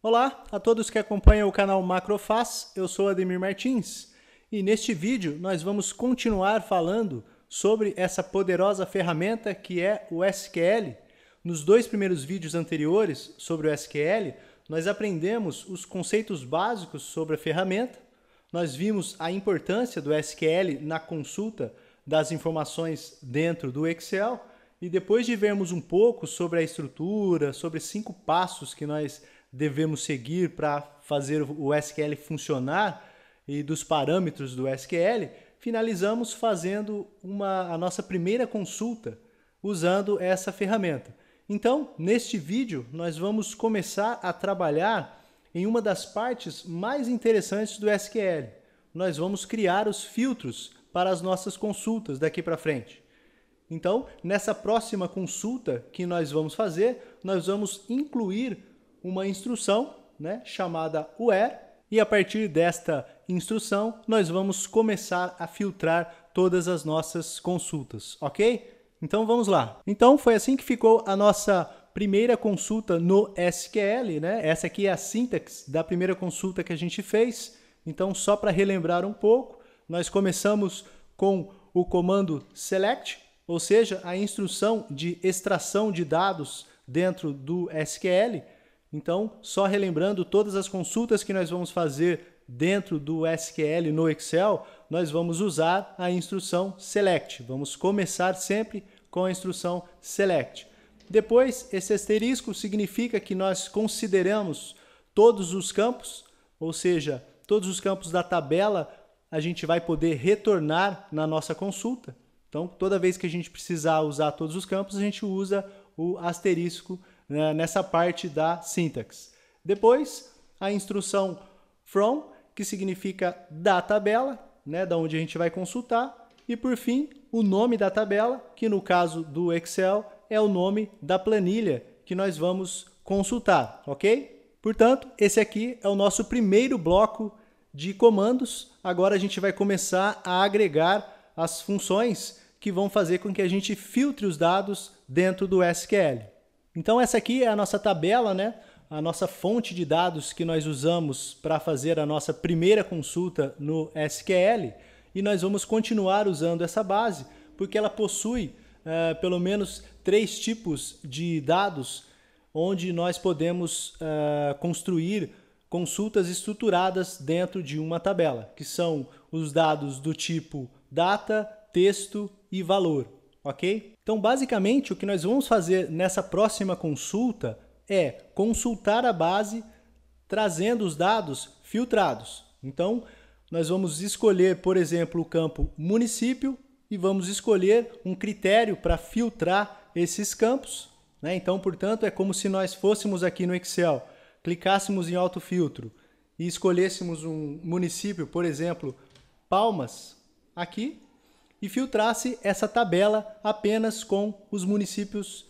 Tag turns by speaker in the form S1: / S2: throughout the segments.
S1: Olá a todos que acompanham o canal Macrofaz, eu sou Ademir Martins e neste vídeo nós vamos continuar falando sobre essa poderosa ferramenta que é o SQL. Nos dois primeiros vídeos anteriores sobre o SQL, nós aprendemos os conceitos básicos sobre a ferramenta, nós vimos a importância do SQL na consulta das informações dentro do Excel e depois de vermos um pouco sobre a estrutura, sobre 5 passos que nós devemos seguir para fazer o SQL funcionar e dos parâmetros do SQL, finalizamos fazendo a nossa primeira consulta usando essa ferramenta. Então, neste vídeo, nós vamos começar a trabalhar em uma das partes mais interessantes do SQL. Nós vamos criar os filtros para as nossas consultas daqui para frente. Então, nessa próxima consulta que nós vamos fazer, nós vamos incluir uma instrução, chamada where, e a partir desta instrução nós vamos começar a filtrar todas as nossas consultas, ok? Então vamos lá. Então foi assim que ficou a nossa primeira consulta no SQL, Essa aqui é a sintaxe da primeira consulta que a gente fez. Então só para relembrar um pouco, nós começamos com o comando select, ou seja, a instrução de extração de dados dentro do SQL. Então, só relembrando todas as consultas que nós vamos fazer dentro do SQL no Excel, nós vamos usar a instrução select. Vamos começar sempre com a instrução select. Depois, esse asterisco significa que nós consideramos todos os campos, ou seja, todos os campos da tabela a gente vai poder retornar na nossa consulta. Então, toda vez que a gente precisar usar todos os campos, a gente usa o asterisco nessa parte da sintaxe. Depois, a instrução from, que significa da tabela, da onde a gente vai consultar. E, por fim, o nome da tabela, que no caso do Excel é o nome da planilha que nós vamos consultar, ok? Portanto, esse aqui é o nosso primeiro bloco de comandos. Agora a gente vai começar a agregar as funções que vão fazer com que a gente filtre os dados dentro do SQL. Então essa aqui é a nossa tabela, a nossa fonte de dados que nós usamos para fazer a nossa primeira consulta no SQL. E nós vamos continuar usando essa base, porque ela possui pelo menos 3 tipos de dados, onde nós podemos construir consultas estruturadas dentro de uma tabela, que são os dados do tipo data, texto e valor, ok? Então, basicamente, o que nós vamos fazer nessa próxima consulta é consultar a base trazendo os dados filtrados. Então, nós vamos escolher, por exemplo, o campo município e vamos escolher um critério para filtrar esses campos. Então, portanto, é como se nós fôssemos aqui no Excel, clicássemos em autofiltro e escolhêssemos um município, por exemplo, Palmas, aqui, e filtrasse essa tabela apenas com os municípios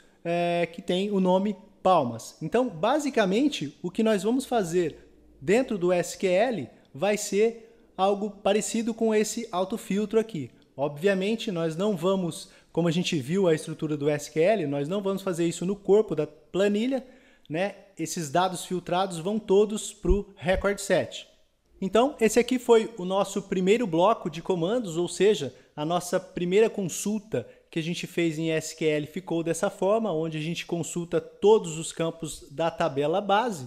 S1: que têm o nome Palmas. Então, basicamente, o que nós vamos fazer dentro do SQL vai ser algo parecido com esse autofiltro aqui. Obviamente, nós não vamos, como a gente viu a estrutura do SQL, nós não vamos fazer isso no corpo da planilha, Esses dados filtrados vão todos para o record set. Então, esse aqui foi o nosso primeiro bloco de comandos, ou seja, a nossa primeira consulta que a gente fez em SQL ficou dessa forma, onde a gente consulta todos os campos da tabela base.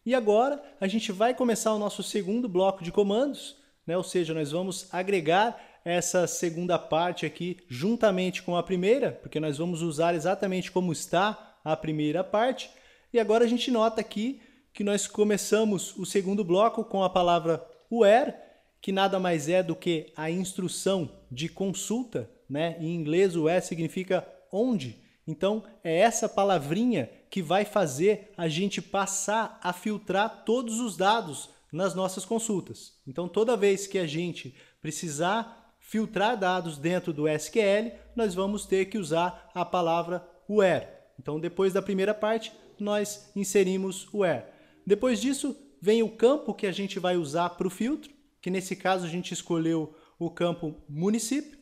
S1: E agora a gente vai começar o nosso segundo bloco de comandos, ou seja, nós vamos agregar essa segunda parte aqui juntamente com a primeira, porque nós vamos usar exatamente como está a primeira parte. E agora a gente nota aqui que nós começamos o segundo bloco com a palavra where, que nada mais é do que a instrução de consulta, Em inglês o where significa onde. Então é essa palavrinha que vai fazer a gente passar a filtrar todos os dados nas nossas consultas. Então toda vez que a gente precisar filtrar dados dentro do SQL, nós vamos ter que usar a palavra where. Então depois da primeira parte, nós inserimos o where. Depois disso, vem o campo que a gente vai usar para o filtro, que nesse caso a gente escolheu o campo município,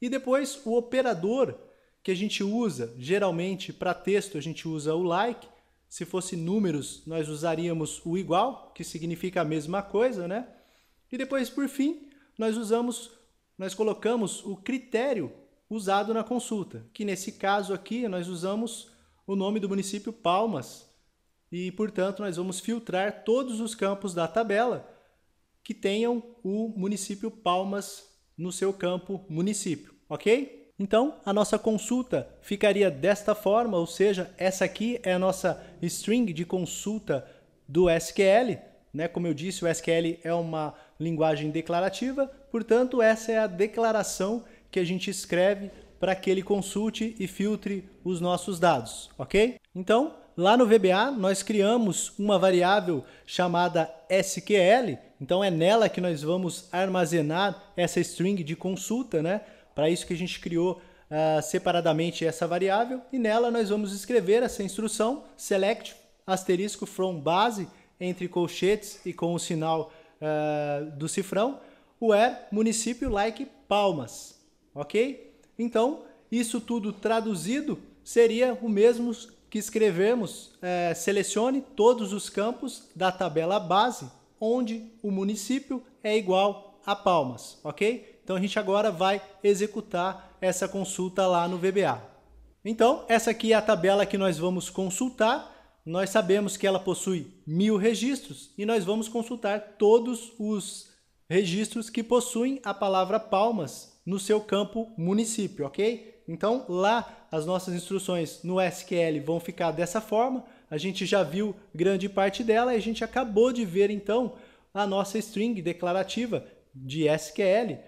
S1: E depois o operador que a gente usa, geralmente para texto a gente usa o like, Se fosse números, nós usaríamos o igual, que significa a mesma coisa, né? E depois, por fim, nós colocamos o critério usado na consulta, que nesse caso aqui nós usamos o nome do município Palmas e, portanto, nós vamos filtrar todos os campos da tabela que tenham o município Palmas no seu campo município, ok? Então, a nossa consulta ficaria desta forma, ou seja, essa aqui é a nossa string de consulta do SQL, né? Como eu disse, o SQL é uma linguagem declarativa, portanto, essa é a declaração que a gente escreve para que ele consulte e filtre os nossos dados, ok? Então, lá no VBA, nós criamos uma variável chamada SQL, então é nela que nós vamos armazenar essa string de consulta, né? Para isso que a gente criou separadamente essa variável, e nela nós vamos escrever essa instrução select asterisco from base entre colchetes e com o sinal do cifrão, where município like Palmas, ok? Então, isso tudo traduzido seria o mesmo que escrevemos, selecione todos os campos da tabela base onde o município é igual a Palmas, ok? Então a gente agora vai executar essa consulta lá no VBA. Então, essa aqui é a tabela que nós vamos consultar. Nós sabemos que ela possui 1000 registros e nós vamos consultar todos os registros que possuem a palavra Palmas no seu campo município, ok? Então, lá as nossas instruções no SQL vão ficar dessa forma. A gente já viu grande parte dela e a gente acabou de ver, então, a nossa string declarativa de SQL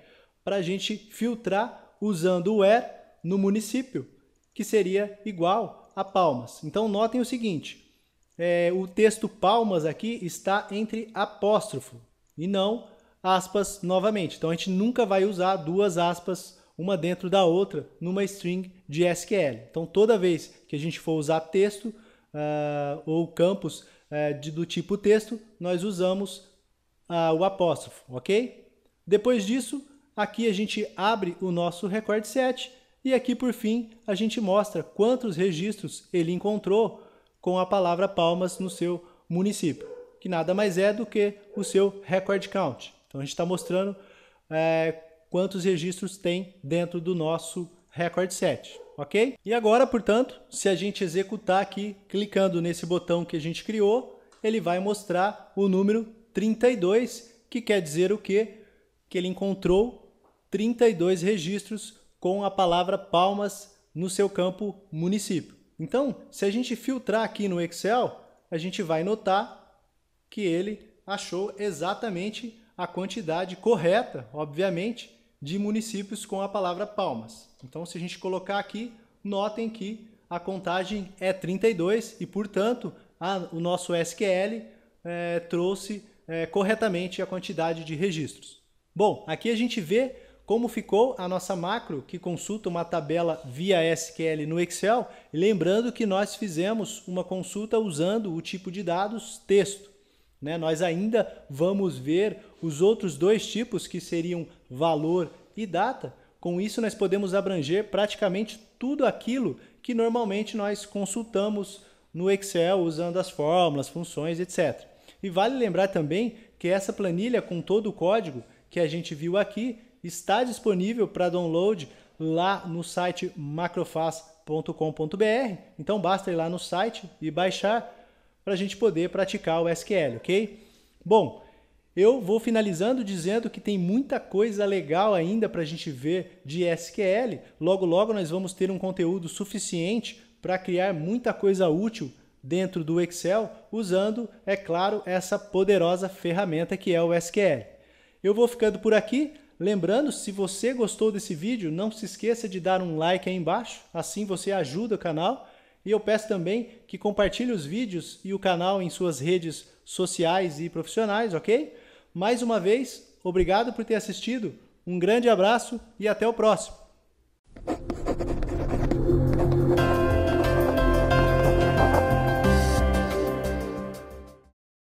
S1: para a gente filtrar usando o where no município, que seria igual a Palmas. Então, notem o seguinte, o texto Palmas aqui está entre apóstrofo e não aspas novamente. Então, a gente nunca vai usar duas aspas uma dentro da outra numa string de SQL. Então, toda vez que a gente for usar texto ou campos do tipo texto, nós usamos o apóstrofo, ok? Depois disso, aqui a gente abre o nosso record set e aqui, por fim, a gente mostra quantos registros ele encontrou com a palavra Palmas no seu município, que nada mais é do que o seu record count. Então, a gente está mostrando quantos registros tem dentro do nosso record set, ok? E agora, portanto, se a gente executar aqui, clicando nesse botão que a gente criou, ele vai mostrar o número 32, que quer dizer o quê? Que ele encontrou 32 registros com a palavra Palmas no seu campo município. Então, se a gente filtrar aqui no Excel, a gente vai notar que ele achou exatamente a quantidade correta, obviamente, de municípios com a palavra Palmas. Então, se a gente colocar aqui, notem que a contagem é 32 e, portanto, o nosso SQL trouxe corretamente a quantidade de registros. Bom, aqui a gente vê como ficou a nossa macro que consulta uma tabela via SQL no Excel, lembrando que nós fizemos uma consulta usando o tipo de dados texto, né? Nós ainda vamos ver os outros dois tipos que seriam valor e data. Com isso nós podemos abranger praticamente tudo aquilo que normalmente nós consultamos no Excel usando as fórmulas, funções, etc. E vale lembrar também que essa planilha com todo o código que a gente viu aqui está disponível para download lá no site macrofaz.com.br. Então basta ir lá no site e baixar para a gente poder praticar o SQL, ok? Bom, eu vou finalizando dizendo que tem muita coisa legal ainda para a gente ver de SQL. Logo, logo nós vamos ter um conteúdo suficiente para criar muita coisa útil dentro do Excel, usando, é claro, essa poderosa ferramenta que é o SQL. Eu vou ficando por aqui. Lembrando, se você gostou desse vídeo, não se esqueça de dar um like aí embaixo, assim você ajuda o canal. E eu peço também que compartilhe os vídeos e o canal em suas redes sociais e profissionais, ok? Mais uma vez, obrigado por ter assistido, um grande abraço e até o próximo.